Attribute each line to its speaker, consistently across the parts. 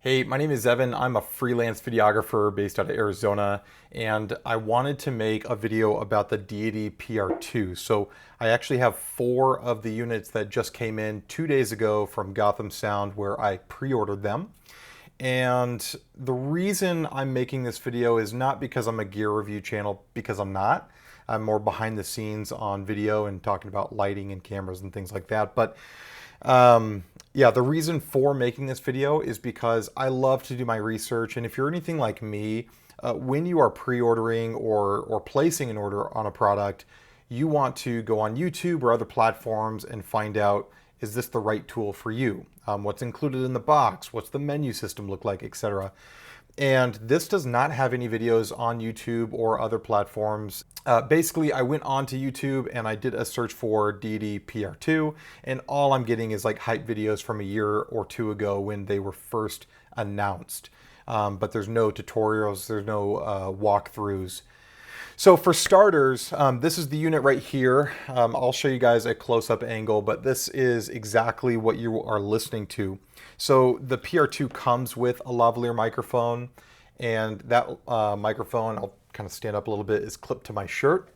Speaker 1: Hey, my name is Evan. I'm a freelance videographer based out of Arizona, and I wanted to make a video about the Deity PR-2. So I actually have 4 of the units that just came in 2 days ago from Gotham Sound where I pre-ordered them. And the reason I'm making this video is not because I'm a gear review channel, because I'm not. I'm more behind the scenes on video and talking about lighting and cameras and things like that. But yeah, the reason for making this video is because I love to do my research. And if you're anything like me, when you are pre-ordering or placing an order on a product, you want to go on YouTube or other platforms and find out, is this the right tool for you? What's included in the box? What's the menu system look like, etc. And this does not have any videos on YouTube or other platforms. Basically, I went onto YouTube and I did a search for Deity PR-2, and all I'm getting is like hype videos from a year or two ago when they were first announced. But there's no tutorials, there's no walkthroughs. So for starters, this is the unit right here. I'll show you guys a close-up angle, but this is exactly what you are listening to. So the PR-2 comes with a lavalier microphone, and that microphone, I'll kind of stand up a little bit, is clipped to my shirt.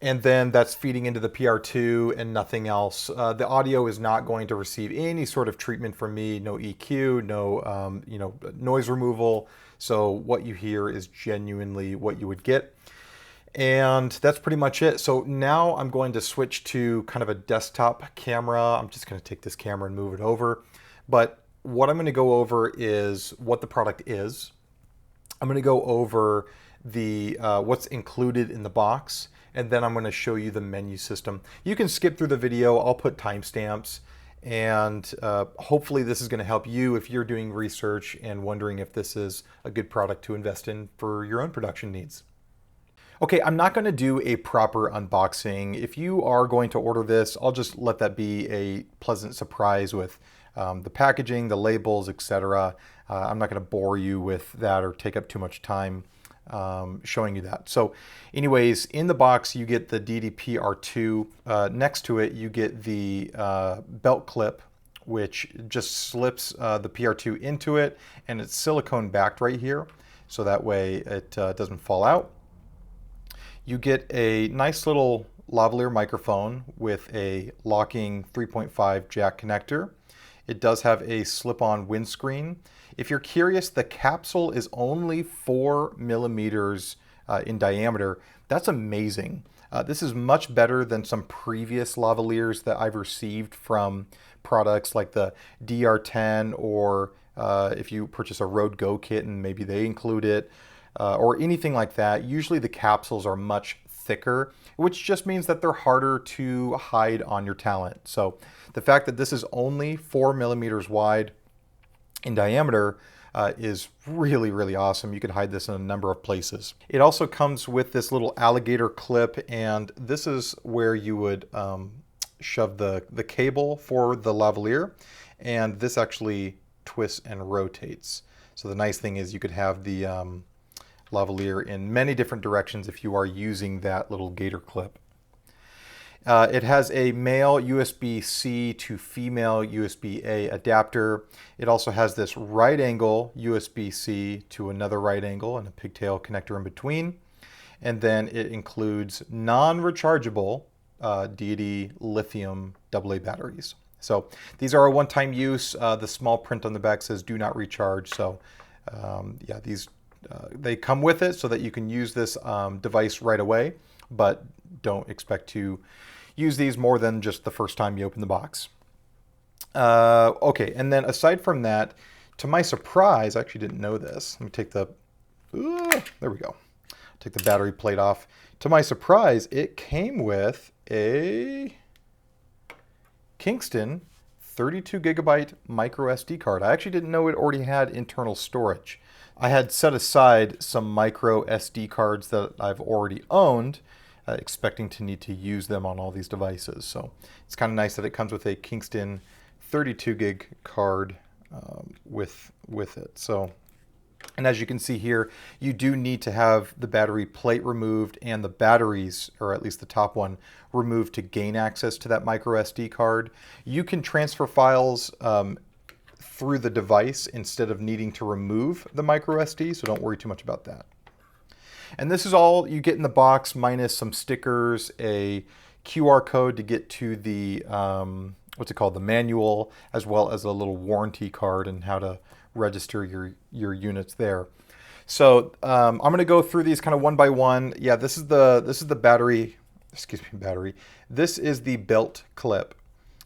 Speaker 1: And then that's feeding into the PR-2 and nothing else. The audio is not going to receive any sort of treatment from me, no EQ, no noise removal. So what you hear is genuinely what you would get. And that's pretty much it. So now I'm going to switch to kind of a desktop camera. I'm just going to take this camera and move it over. But what I'm going to go over is what the product is. I'm going to go over the what's included in the box, and then I'm going to show you the menu system. You can skip through the video. I'll put timestamps, and hopefully this is going to help you if you're doing research and wondering if this is a good product to invest in for your own production needs. Okay, I'm not going to do a proper unboxing. If you are going to order this, I'll just let that be a pleasant surprise with the packaging, the labels, etc. I'm not going to bore you with that or take up too much time showing you that. So anyways, in the box, you get the Deity PR-2. Next to it, you get the belt clip, which just slips the PR-2 into it, and it's silicone backed right here. So that way it doesn't fall out. You get a nice little lavalier microphone with a locking 3.5 jack connector. It does have a slip-on windscreen. If you're curious, the capsule is only 4 millimeters in diameter. That's amazing. This is much better than some previous lavaliers that I've received from products like the DR10, or if you purchase a Rode Go kit and maybe they include it, or anything like that. Usually the capsules are much thicker, which just means that they're harder to hide on your talent. So the fact that this is only 4 millimeters wide in diameter is really, really awesome. You can hide this in a number of places. It also comes with this little alligator clip, and this is where you would shove the cable for the lavalier, and this actually twists and rotates. So the nice thing is you could have the lavalier in many different directions if you are using that little gator clip. It has a male USB-C to female USB-A adapter. It also has this right angle USB-C to another right angle and a pigtail connector in between. And then it includes non-rechargeable Deity lithium AA batteries. So these are a one-time use. The small print on the back says do not recharge. So yeah, these they come with it so that you can use this device right away, but don't expect to use these more than just the first time you open the box. Okay, and then aside from that, to my surprise, I actually didn't know this. Let me take the, there we go. Take the battery plate off. To my surprise, it came with a Kingston 32 gigabyte micro SD card. I actually didn't know it already had internal storage. I had set aside some micro SD cards that I've already owned, expecting to need to use them on all these devices. So it's kind of nice that it comes with a Kingston 32 gig card with it. So, and as you can see here, you do need to have the battery plate removed and the batteries, or at least the top one, removed to gain access to that micro SD card. You can transfer files through the device instead of needing to remove the micro SD, so don't worry too much about that. And this is all you get in the box, minus some stickers, a QR code to get to the, what's it called, the manual, as well as a little warranty card and how to register your units there. So I'm going to go through these kind of one by one. Yeah, this is the battery, excuse me, battery. This is the belt clip,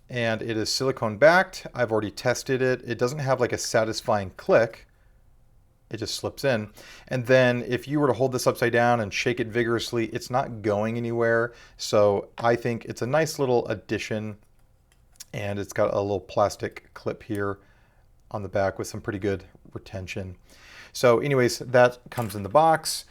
Speaker 1: and it is silicone backed. I've already tested it. It doesn't have like a satisfying click. It just slips in. And then if you were to hold this upside down and shake it vigorously, it's not going anywhere. So I think it's a nice little addition, and it's got a little plastic clip here on the back with some pretty good retention. So anyways, that comes in the box.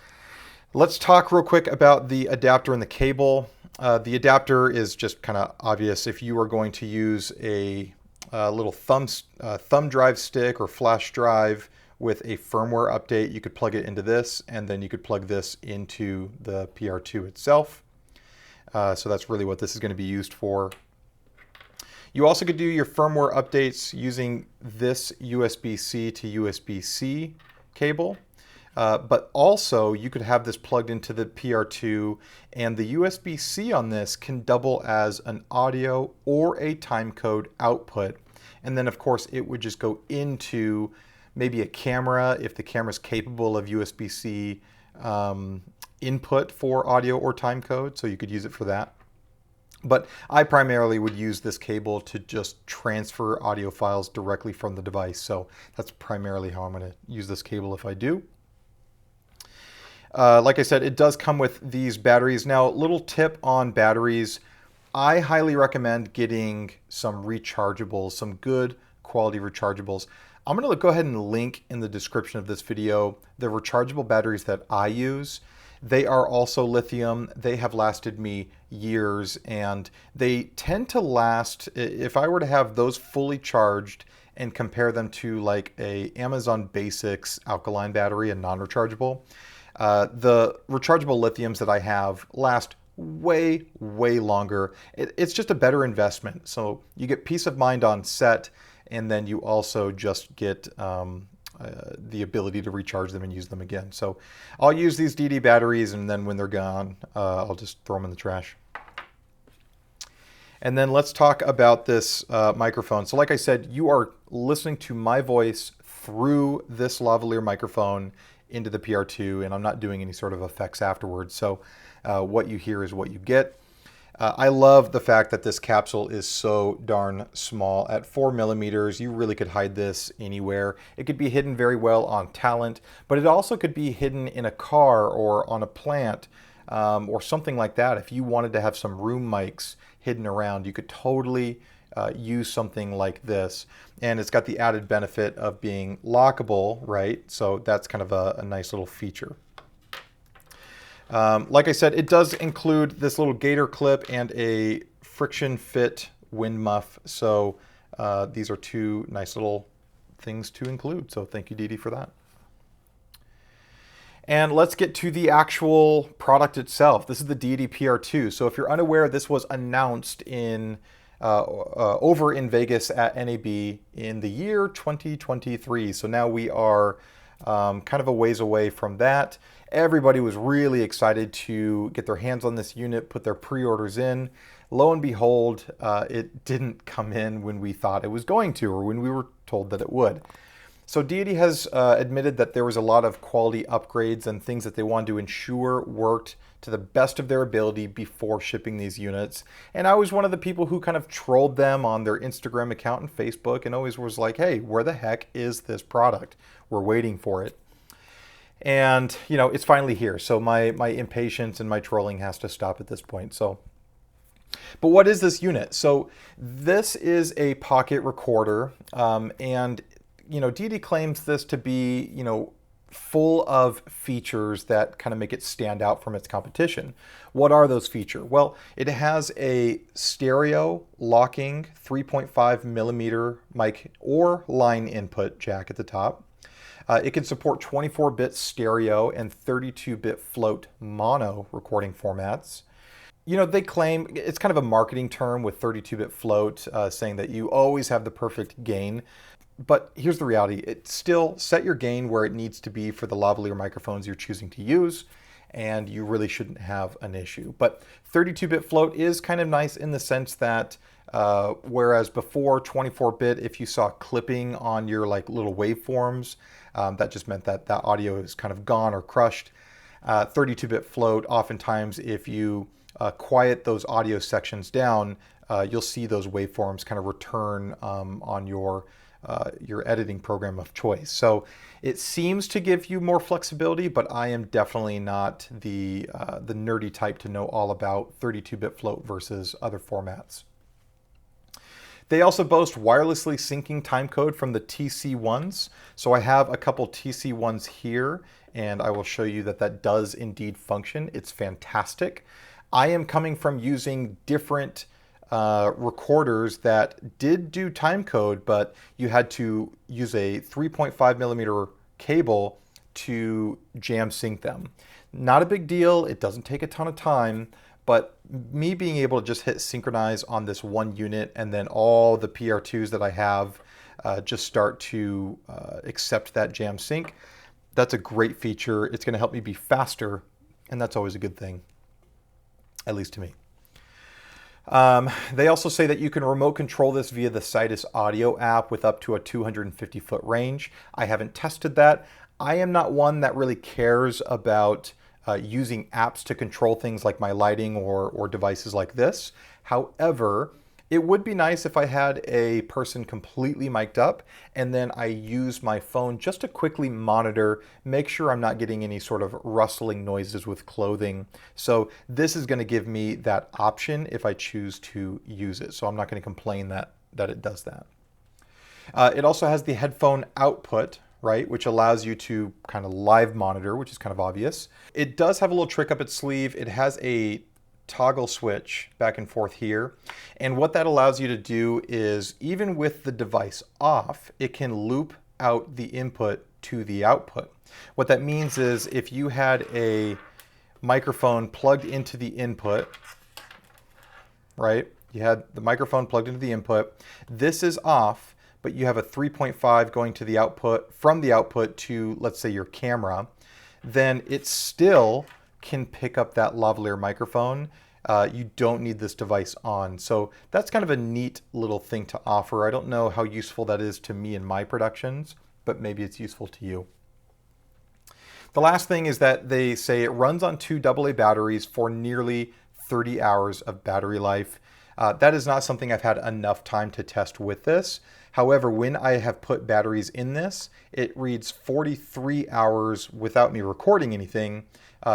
Speaker 1: Let's talk real quick about the adapter and the cable. The adapter is just kind of obvious. If you are going to use a little thumb drive stick or flash drive with a firmware update, you could plug it into this, and then you could plug this into the PR2 itself. So that's really what this is going to be used for. You also could do your firmware updates using this USB-C to USB-C cable, but also you could have this plugged into the PR2, and the USB-C on this can double as an audio or a timecode output. And then of course it would just go into maybe a camera if the camera is capable of USB-C input for audio or timecode, so you could use it for that. But I primarily would use this cable to just transfer audio files directly from the device. So that's primarily how I'm going to use this cable if I do. Like I said, it does come with these batteries. Now, little tip on batteries. I highly recommend getting some rechargeables, some good quality rechargeables. I'm going to go ahead and link in the description of this video the rechargeable batteries that I use. They are also lithium. They have lasted me years, and they tend to last, if I were to have those fully charged and compare them to like a Amazon Basics alkaline battery and non-rechargeable, the rechargeable lithiums that I have last way longer. It's just a better investment. So you get peace of mind on set, and then you also just get the ability to recharge them and use them again. So I'll use these Deity batteries, and then when they're gone, I'll just throw them in the trash. And then let's talk about this microphone. So like I said, you are listening to my voice through this lavalier microphone into the PR2, and I'm not doing any sort of effects afterwards. So what you hear is what you get. I love the fact that this capsule is so darn small. At 4 millimeters, you really could hide this anywhere. It could be hidden very well on talent, but it also could be hidden in a car or on a plant or something like that. If you wanted to have some room mics hidden around, you could totally use something like this. And it's got the added benefit of being lockable, right? So that's kind of a nice little feature. Like I said, it does include this little gator clip and a friction fit wind muff. So these are two nice little things to include. So thank you, Deity, for that. And let's get to the actual product itself. This is the Deity PR-2. So if you're unaware, this was announced in over in Vegas at NAB in the year 2023. So now we are kind of a ways away from that. Everybody was really excited to get their hands on this unit, put their pre-orders in. Lo and behold, it didn't come in when we thought it was going to, or when we were told that it would. So Deity has admitted that there was a lot of quality upgrades and things that they wanted to ensure worked to the best of their ability before shipping these units. And I was one of the people who kind of trolled them on their Instagram account and Facebook, and always was like, hey, where the heck is this product? We're waiting for it. And, you know, it's finally here. So my impatience and my trolling has to stop at this point. So, but what is this unit? So this is a pocket recorder, and you know, Deity claims this to be, you know, full of features that kind of make it stand out from its competition. What are those features? Well, it has a stereo locking 3.5 millimeter mic or line input jack at the top. It can support 24-bit stereo and 32-bit float mono recording formats. You know, they claim, it's kind of a marketing term with 32-bit float, saying that you always have the perfect gain. But here's the reality. It still set your gain where it needs to be for the lavalier microphones you're choosing to use, and you really shouldn't have an issue. But 32-bit float is kind of nice in the sense that whereas before 24-bit, if you saw clipping on your like little waveforms, that just meant that that audio is kind of gone or crushed. 32-bit float, oftentimes if you quiet those audio sections down, you'll see those waveforms kind of return on your editing program of choice. So it seems to give you more flexibility, but I am definitely not the nerdy type to know all about 32-bit float versus other formats. They also boast wirelessly syncing timecode from the TC1s. So I have a couple TC1s here, and I will show you that that does indeed function. It's fantastic. I am coming from using different recorders that did do timecode, but you had to use a 3.5 millimeter cable to jam sync them. Not a big deal. It doesn't take a ton of time, but me being able to just hit synchronize on this one unit and then all the PR2s that I have just start to accept that jam sync, that's a great feature. It's going to help me be faster, and that's always a good thing, at least to me. They also say that you can remote control this via the Citus Audio app with up to a 250-foot range. I haven't tested that. I am not one that really cares about using apps to control things like my lighting or devices like this. However, it would be nice if I had a person completely mic'd up and then I use my phone just to quickly monitor, make sure I'm not getting any sort of rustling noises with clothing. So this is going to give me that option if I choose to use it. So I'm not going to complain that it does that. It also has the headphone output, right, which allows you to kind of live monitor, which is kind of obvious. It does have a little trick up its sleeve. It has a toggle switch back and forth here. And what that allows you to do is, even with the device off, it can loop out the input to the output. What that means is if you had a microphone plugged into the input, right? You had the microphone plugged into the input. This is off, but you have a 3.5 going to the output, from the output to, let's say, your camera, then it still can pick up that lavalier microphone. You don't need this device on. So that's kind of a neat little thing to offer. I don't know how useful that is to me in my productions, but maybe it's useful to you. The last thing is that they say it runs on 2 AA batteries for nearly 30 hours of battery life. That is not something I've had enough time to test with this. However, when I have put batteries in this, it reads 43 hours without me recording anything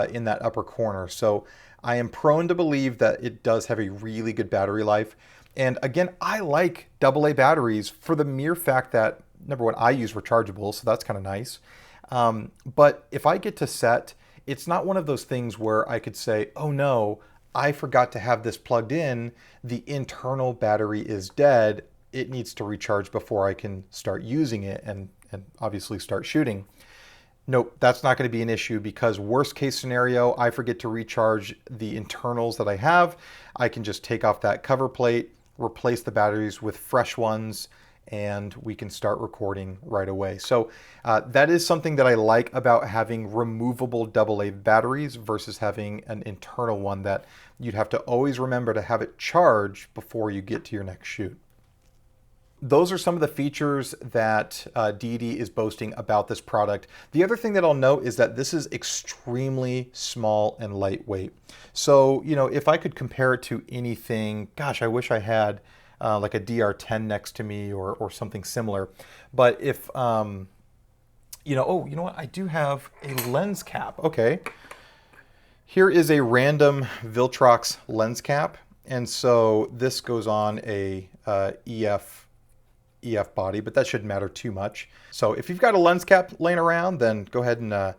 Speaker 1: in that upper corner. So I am prone to believe that it does have a really good battery life. And again, I like AA batteries for the mere fact that, number one, I use rechargeable, so that's kind of nice. But if I get to set, it's not one of those things where I could say, oh no, I forgot to have this plugged in. The internal battery is dead. It needs to recharge before I can start using it and obviously start shooting. Nope, that's not going to be an issue, because worst case scenario, I forget to recharge the internals that I have. I can just take off that cover plate, replace the batteries with fresh ones, and we can start recording right away. So that is something that I like about having removable AA batteries versus having an internal one that you'd have to always remember to have it charged before you get to your next shoot. Those are some of the features that Deity is boasting about this product. The other thing that I'll note is that this is extremely small and lightweight. So, you know, if I could compare it to anything, gosh, I wish I had like a DR10 next to me or something similar. But if, you know, oh, you know what? I do have a lens cap. Okay. Here is a random Viltrox lens cap. And so this goes on a EF body, but that shouldn't matter too much. So if you've got a lens cap laying around, then go ahead and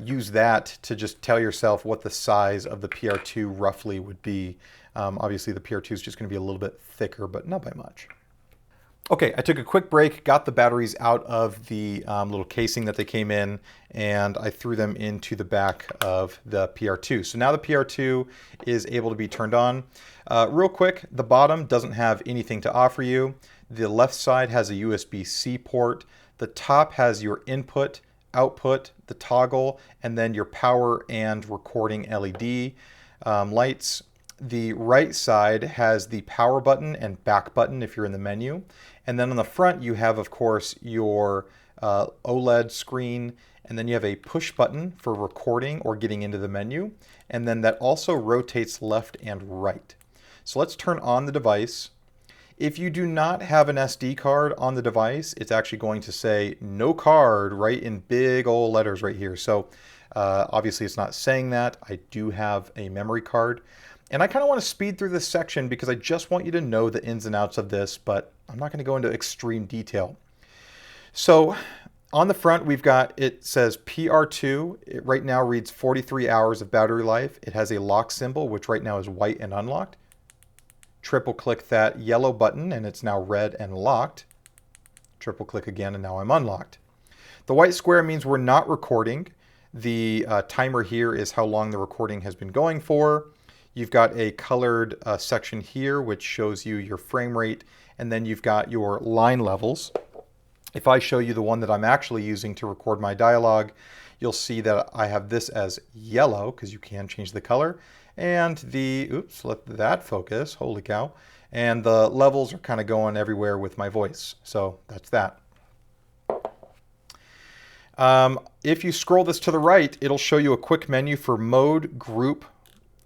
Speaker 1: use that to just tell yourself what the size of the PR2 roughly would be. Obviously the PR2 is just going to be a little bit thicker, but not by much. Okay, I took a quick break, got the batteries out of the little casing that they came in, and I threw them into the back of the PR2. So now the PR2 is able to be turned on. Real quick, the bottom doesn't have anything to offer you. The left side has a USB-C port. The top has your input, output, the toggle, and then your power and recording LED lights. The right side has the power button and back button if you're in the menu. And then on the front, you have, of course, your OLED screen, and then you have a push button for recording or getting into the menu. And then that also rotates left and right. So let's turn on the device. If you do not have an SD card on the device, it's actually going to say no card right in big old letters right here. So obviously it's not saying that. I do have a memory card. And I kind of want to speed through this section because I just want you to know the ins and outs of this, but I'm not going to go into extreme detail. So on the front, we've got, it says PR-2. It right now reads 43 hours of battery life. It has a lock symbol, which right now is white and unlocked. Triple click that yellow button and it's now red and locked. Triple click again and now I'm unlocked. The white square means we're not recording. The timer here is how long the recording has been going for. You've got a colored section here which shows you your frame rate, and then you've got your line levels. If I show you the one that I'm actually using to record my dialogue, you'll see that I have this as yellow because you can change the color. And the, oops, let that focus, holy cow. And the levels are kind of going everywhere with my voice. So that's that. If you scroll this to the right, it'll show you a quick menu for mode, group,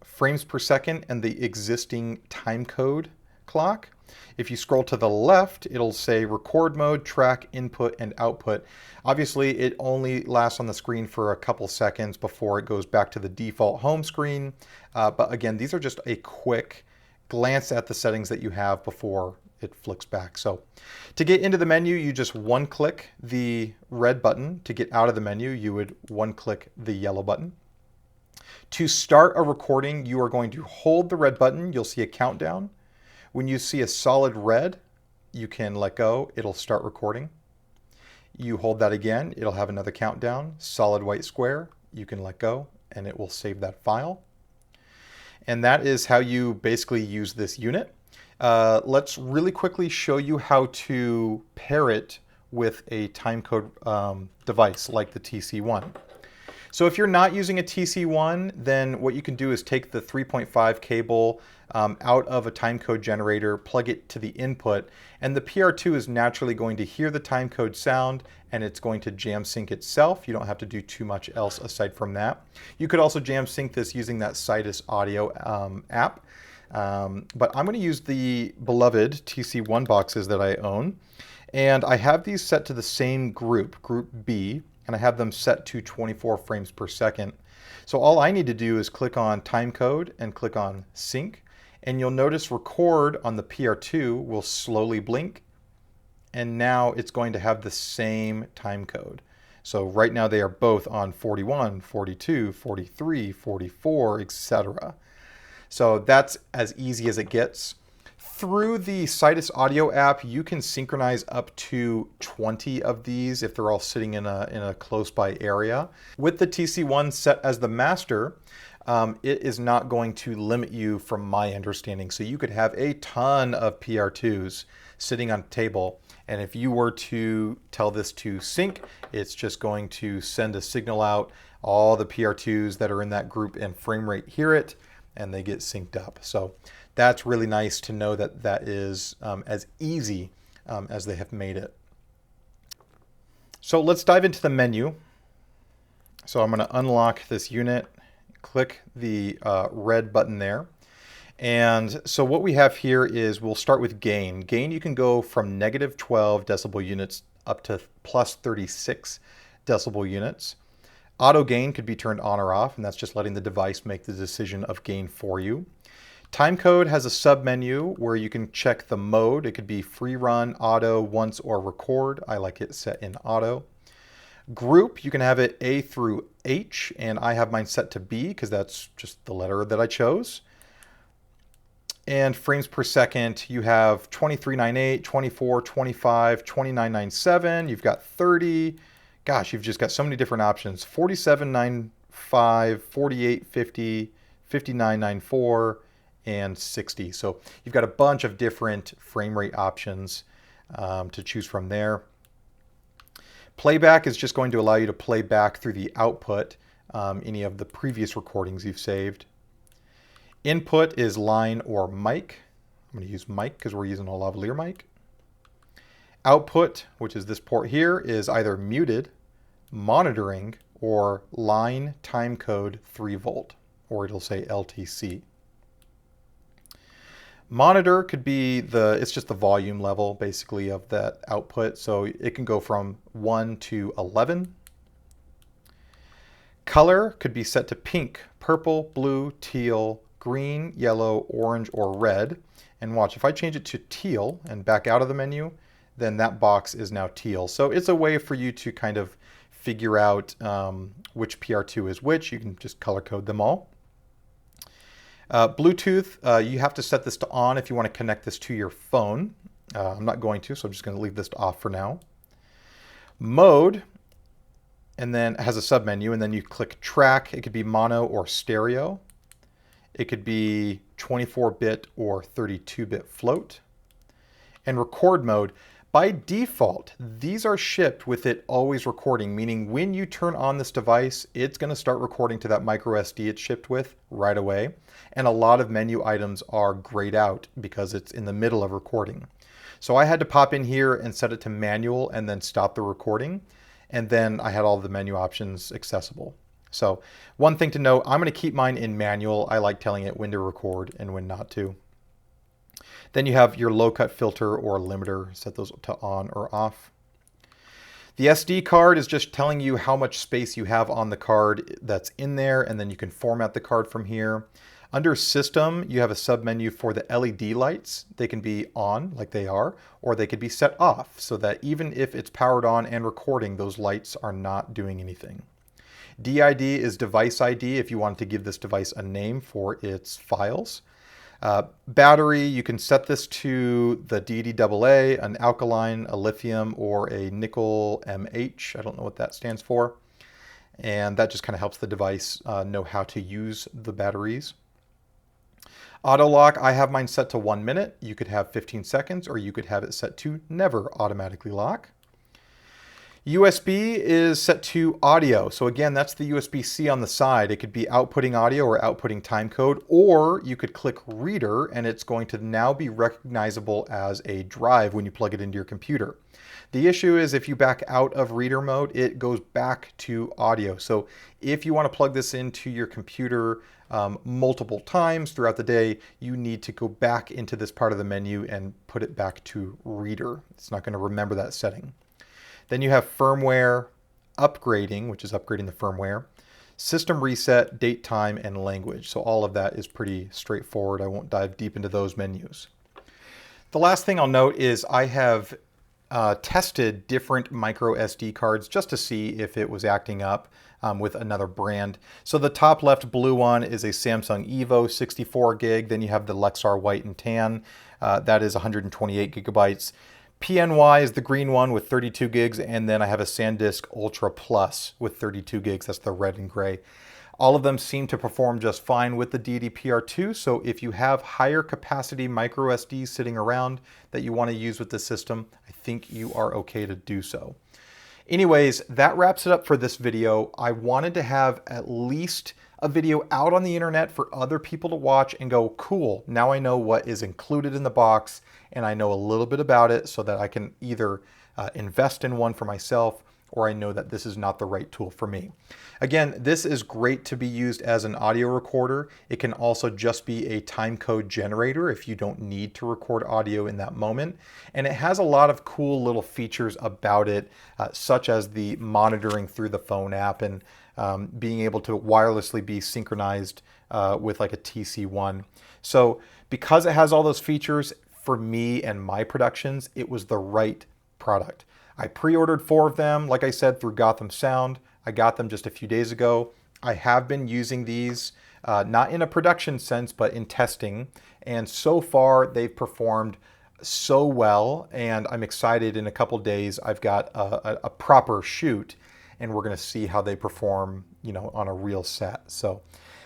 Speaker 1: frames per second, and the existing time code clock. If you scroll to the left, it'll say record mode, track, input, and output. Obviously, it only lasts on the screen for a couple seconds before it goes back to the default home screen. But again, these are just a quick glance at the settings that you have before it flicks back. So to get into the menu, you just one-click the red button. To get out of the menu, you would one-click the yellow button. To start a recording, you are going to hold the red button. You'll see a countdown. When you see a solid red, you can let go. It'll start recording. You hold that again. It'll have another countdown. Solid white square. You can let go, and it will save that file. And that is how you basically use this unit. Let's really quickly show you how to pair it with a timecode device like the TC1. So if you're not using a TC1, then what you can do is take the 3.5 cable out of a timecode generator, plug it to the input, and the PR-2 is naturally going to hear the timecode sound and it's going to jam sync itself. You don't have to do too much else aside from that. You could also jam sync this using that Sidus Audio app. But I'm going to use the beloved TC1 boxes that I own. And I have these set to the same group, Group B, and I have them set to 24 frames per second. So all I need to do is click on timecode and click on sync. And you'll notice record on the PR-2 will slowly blink. And now it's going to have the same timecode. So right now they are both on 41, 42, 43, 44, etc. So that's as easy as it gets. Through the Sidus Audio app, you can synchronize up to 20 of these if they're all sitting in a close by area. With the TC1 set as the master, it is not going to limit you from my understanding. So you could have a ton of PR2s sitting on a table. And if you were to tell this to sync, it's just going to send a signal out. All the PR2s that are in that group and frame rate hear it, and they get synced up. So that's really nice to know that that is as easy as they have made it. So let's dive into the menu. So I'm going to unlock this unit, click the red button there. And so what we have here is we'll start with gain. Gain, you can go from -12 decibel units up to +36 decibel units. Auto gain could be turned on or off, and that's just letting the device make the decision of gain for you. Timecode has a sub-menu where you can check the mode. It could be free run, auto, once, or record. I like it set in auto. Group, you can have it A through H, and I have mine set to B because that's just the letter that I chose. And frames per second, you have 2398, 24, 25, 2997. You've got 30. Gosh, you've just got so many different options. 4795, 4850, 5994, and 60. So you've got a bunch of different frame rate options. to choose from there. Playback is just going to allow you to play back through the output any of the previous recordings you've saved. Input is line or mic. I'm going to use mic because we're using a lavalier mic. Output, which is this port here, is either muted, monitoring, or line timecode 3 volt, or it'll say LTC. Monitor could be it's just the volume level basically of that output. So it can go from 1 to 11. Color could be set to pink, purple, blue, teal, green, yellow, orange, or red. And watch, if I change it to teal and back out of the menu, then that box is now teal. So it's a way for you to kind of figure out which PR2 is which. You can just color code them all. Bluetooth, you have to set this to on if you want to connect this to your phone. I'm not going to, so I'm just going to leave this to off for now. Mode, and then it has a submenu, and then you click track. It could be mono or stereo. It could be 24-bit or 32-bit float. And record mode, by default, these are shipped with it always recording, meaning when you turn on this device, it's going to start recording to that micro SD it's shipped with right away. And a lot of menu items are grayed out because it's in the middle of recording. So I had to pop in here and set it to manual and then stop the recording. And then I had all the menu options accessible. So one thing to note, I'm going to keep mine in manual. I like telling it when to record and when not to. Then you have your low cut filter or limiter, set those to on or off. The SD card is just telling you how much space you have on the card that's in there, and then you can format the card from here. Under system, you have a submenu for the LED lights. They can be on like they are, or they could be set off so that even if it's powered on and recording, those lights are not doing anything. DID is device ID if you want to give this device a name for its files. Battery, you can set this to the Deity AA, an alkaline, a lithium, or a nickel MH. I don't know what that stands for. And that just kind of helps the device know how to use the batteries. Auto lock, I have mine set to 1 minute. You could have 15 seconds, or you could have it set to never automatically lock. USB is set to audio. So again, that's the USB-C on the side. It could be outputting audio or outputting timecode, or you could click reader and it's going to now be recognizable as a drive when you plug it into your computer. The issue is if you back out of reader mode, it goes back to audio. So if you want to plug this into your computer multiple times throughout the day, you need to go back into this part of the menu and put it back to reader. It's not going to remember that setting. Then you have firmware, upgrading, which is upgrading the firmware, system reset, date, time, and language. So all of that is pretty straightforward. I won't dive deep into those menus. The last thing I'll note is I have tested different micro SD cards just to see if it was acting up with another brand. So the top left blue one is a Samsung Evo 64 gig. Then you have the Lexar white and tan. That is 128 gigabytes. PNY is the green one with 32 gigs, and then I have a SanDisk Ultra Plus with 32 gigs. That's the red and gray. All of them seem to perform just fine with the Deity PR-2, so if you have higher capacity micro SDs sitting around that you want to use with the system, I think you are okay to do so. Anyways, that wraps it up for this video. I wanted to have at least a video out on the internet for other people to watch and go, cool, now I know what is included in the box and I know a little bit about it so that I can either invest in one for myself or I know that this is not the right tool for me. Again, this is great to be used as an audio recorder. It can also just be a time code generator if you don't need to record audio in that moment. And it has a lot of cool little features about it, such as the monitoring through the phone app and being able to wirelessly be synchronized with like a TC1. So because it has all those features, for me and my productions, it was the right product. I pre-ordered 4 of them, like I said, through Gotham Sound. I got them just a few days ago. I have been using these, not in a production sense, but in testing. And so far, they've performed so well. And I'm excited in a couple days, I've got a proper shoot. And we're going to see how they perform, you know, on a real set. So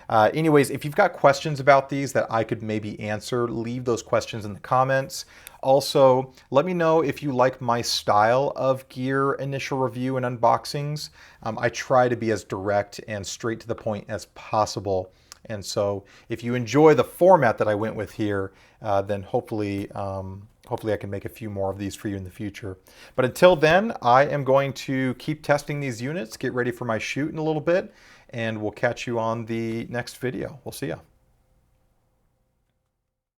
Speaker 1: Anyways, if you've got questions about these that I could maybe answer, leave those questions in the comments. Also, let me know if you like my style of gear initial review and unboxings. I try to be as direct and straight to the point as possible. And so if you enjoy the format that I went with here, then hopefully I can make a few more of these for you in the future. But until then, I am going to keep testing these units, get ready for my shoot in a little bit, and we'll catch you on the next video. We'll see ya.